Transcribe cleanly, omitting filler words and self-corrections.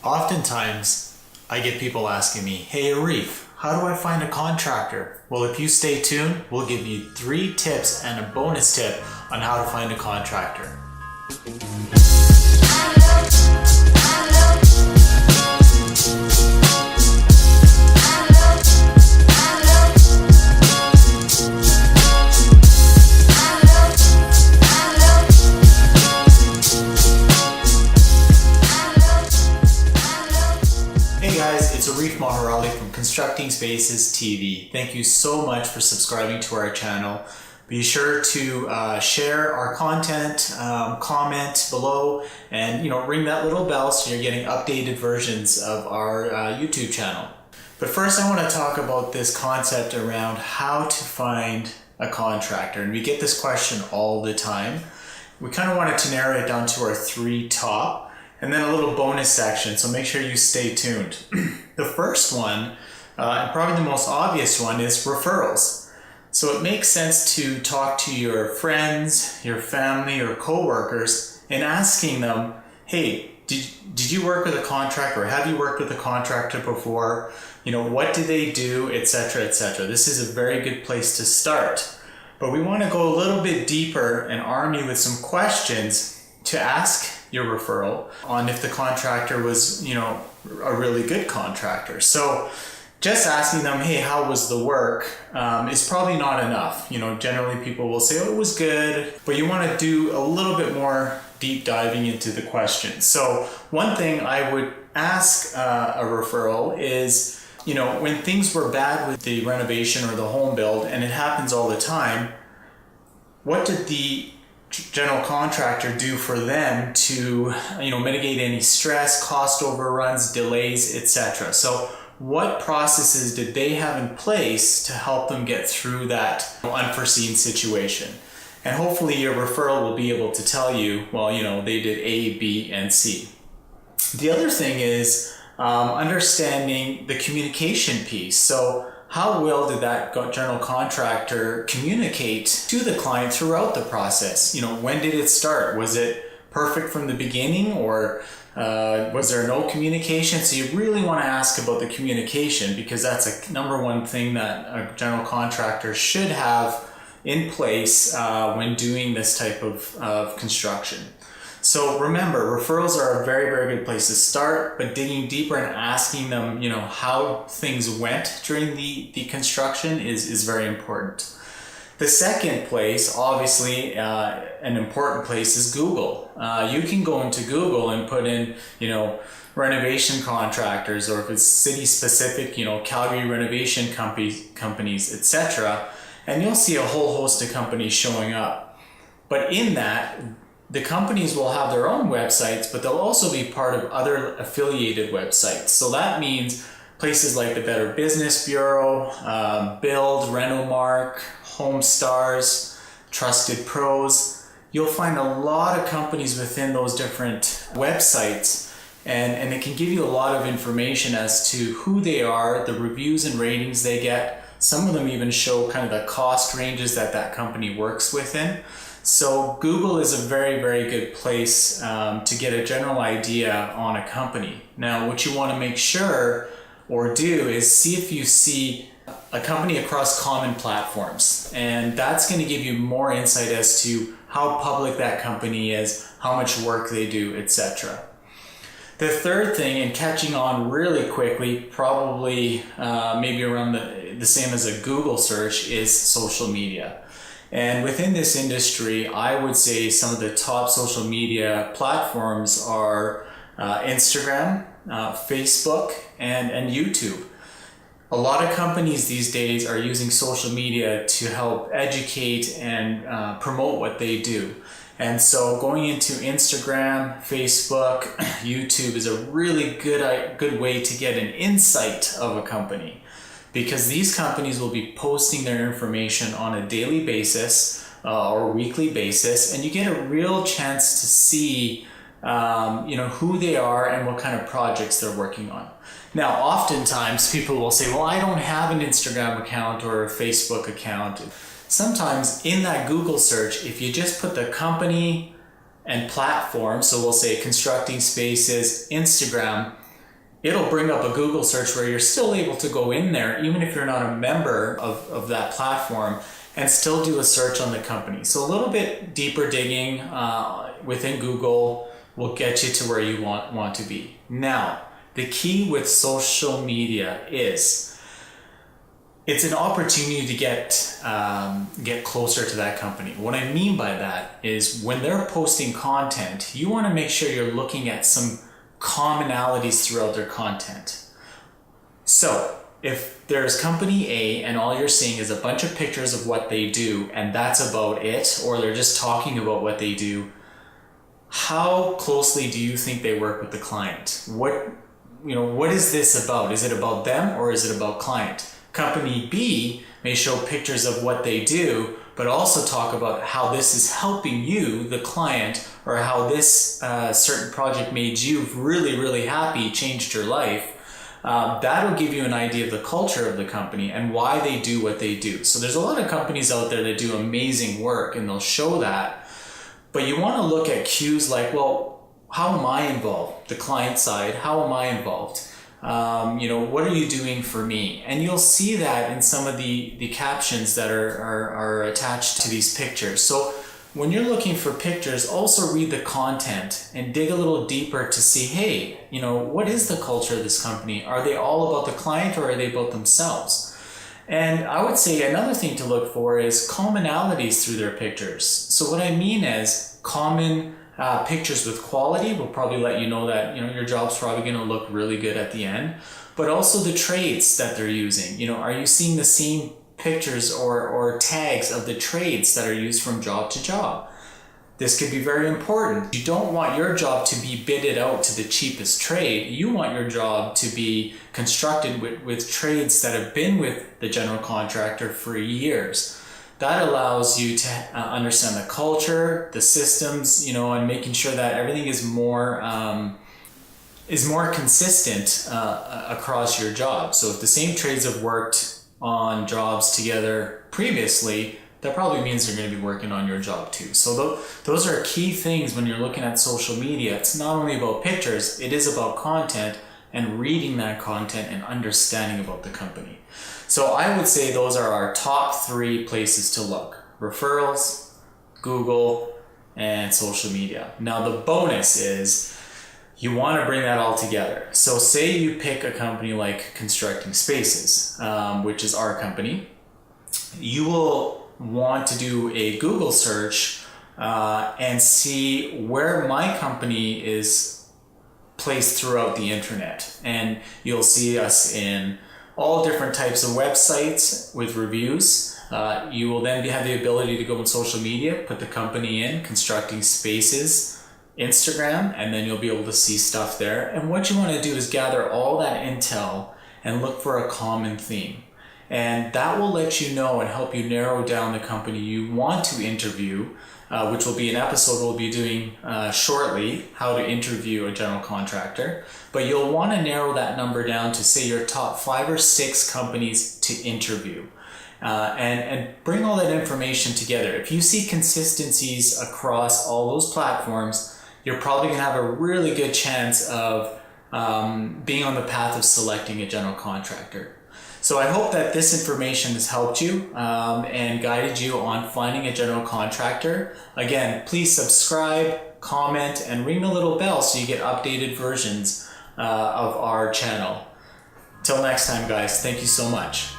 Oftentimes, I get people asking me, hey Arif, how do I find a contractor? Well, if you stay tuned, we'll give you 3 tips and a bonus tip on how to find a contractor. It's Arif Maharali from Constructing Spaces TV. Thank you so much for subscribing to our channel. Be sure to share our content, comment below, and ring that little bell so you're getting updated versions of our YouTube channel. But first I want to talk about this concept around how to find a contractor. And we get this question all the time. We kind of wanted to narrow it down to our 3 top. And then a little bonus section, so make sure you stay tuned. The first one, and probably the most obvious one, is referrals. So it makes sense to talk to your friends, your family, or coworkers and asking them, hey, did you work with a contractor, or have you worked with a contractor before? What do they do, etc., etc. This is a very good place to start. But we want to go a little bit deeper and arm you with some questions to ask your referral on if the contractor was, a really good contractor. So just asking them, hey, how was the work, is probably not enough. Generally people will say, oh, it was good, but you want to do a little bit more deep diving into the question. So one thing I would ask a referral is, when things were bad with the renovation or the home build, and it happens all the time, what did the general contractor do for them to mitigate any stress, cost overruns, delays, etc. So what processes did they have in place to help them get through that unforeseen situation? And hopefully your referral will be able to tell you, well, they did A, B, and C. The other thing is understanding the communication piece. So how well did that general contractor communicate to the client throughout the process? When did it start? Was it perfect from the beginning, or was there no communication? So you really want to ask about the communication, because that's a number one thing that a general contractor should have in place when doing this type of construction. So remember, referrals are a very, very good place to start, but digging deeper and asking them, how things went during the construction is very important. The second place, obviously, an important place is Google. You can go into Google and put in, renovation contractors, or if it's city specific, Calgary renovation companies, etc. And you'll see a whole host of companies showing up. But in that, the companies will have their own websites, but they'll also be part of other affiliated websites. So that means places like the Better Business Bureau, Build, Renomark, HomeStars, Trusted Pros. You'll find a lot of companies within those different websites, and it can give you a lot of information as to who they are, the reviews and ratings they get. Some of them even show kind of the cost ranges that company works within. So Google is a very, very good place to get a general idea on a company. Now, what you want to make sure or do is see if you see a company across common platforms. And that's going to give you more insight as to how public that company is, how much work they do, etc. The third thing, and catching on really quickly, probably maybe around the same as a Google search, is social media. And within this industry, I would say some of the top social media platforms are Instagram, Facebook, and YouTube. A lot of companies these days are using social media to help educate and promote what they do. And so going into Instagram, Facebook, YouTube is a really good way to get an insight of a company, because these companies will be posting their information on a daily basis or weekly basis, and you get a real chance to see who they are and what kind of projects they're working on. Now, oftentimes people will say, well, I don't have an Instagram account or a Facebook account. Sometimes in that Google search, if you just put the company and platform, so we'll say Constructing Spaces, Instagram, it'll bring up a Google search where you're still able to go in there, even if you're not a member of that platform, and still do a search on the company. So a little bit deeper digging within Google will get you to where you want to be. Now, the key with social media is it's an opportunity to get closer to that company. What I mean by that is when they're posting content, you want to make sure you're looking at some commonalities throughout their content. So if there's company A and all you're seeing is a bunch of pictures of what they do and that's about it, or they're just talking about what they do, how closely do you think they work with the client? What is this about? Is it about them or is it about client? Company B may show pictures of what they do, but also talk about how this is helping you, the client, or how this certain project made you really, really happy, changed your life. That'll give you an idea of the culture of the company and why they do what they do. So there's a lot of companies out there that do amazing work and they'll show that, but you want to look at cues like, well, how am I involved? The client side, how am I involved? What are you doing for me? And you'll see that in some of the captions that are attached to these pictures. So when you're looking for pictures, also read the content and dig a little deeper to see, hey, what is the culture of this company? Are they all about the client or are they about themselves? And I would say another thing to look for is commonalities through their pictures. So what I mean is common pictures with quality will probably let you know that your job's probably going to look really good at the end, but also the trades that they're using. Are you seeing the same pictures or tags of the trades that are used from job to job? This could be very important. You don't want your job to be bidded out to the cheapest trade. You want your job to be constructed with trades that have been with the general contractor for years. That allows you to understand the culture, the systems, and making sure that everything is more consistent across your job. So if the same trades have worked on jobs together previously, that probably means they're going to be working on your job too. So those are key things when you're looking at social media. It's not only about pictures, it is about content and reading that content and understanding about the company. So I would say those are our top 3 places to look: referrals, Google, and social media. Now the bonus is you want to bring that all together. So say you pick a company like Constructing Spaces, which is our company. You will want to do a Google search and see where my company is placed throughout the internet. And you'll see us in all different types of websites with reviews. You will then have the ability to go on social media, put the company in, Constructing Spaces, Instagram, and then you'll be able to see stuff there. And what you want to do is gather all that intel and look for a common theme. And that will let you know and help you narrow down the company you want to interview, which will be an episode we'll be doing shortly, how to interview a general contractor. But you'll want to narrow that number down to say your top 5 or 6 companies to interview. And bring all that information together. If you see consistencies across all those platforms, you're probably going to have a really good chance of being on the path of selecting a general contractor. So I hope that this information has helped you and guided you on finding a general contractor. Again, please subscribe, comment, and ring the little bell so you get updated versions of our channel. Till next time, guys, thank you so much.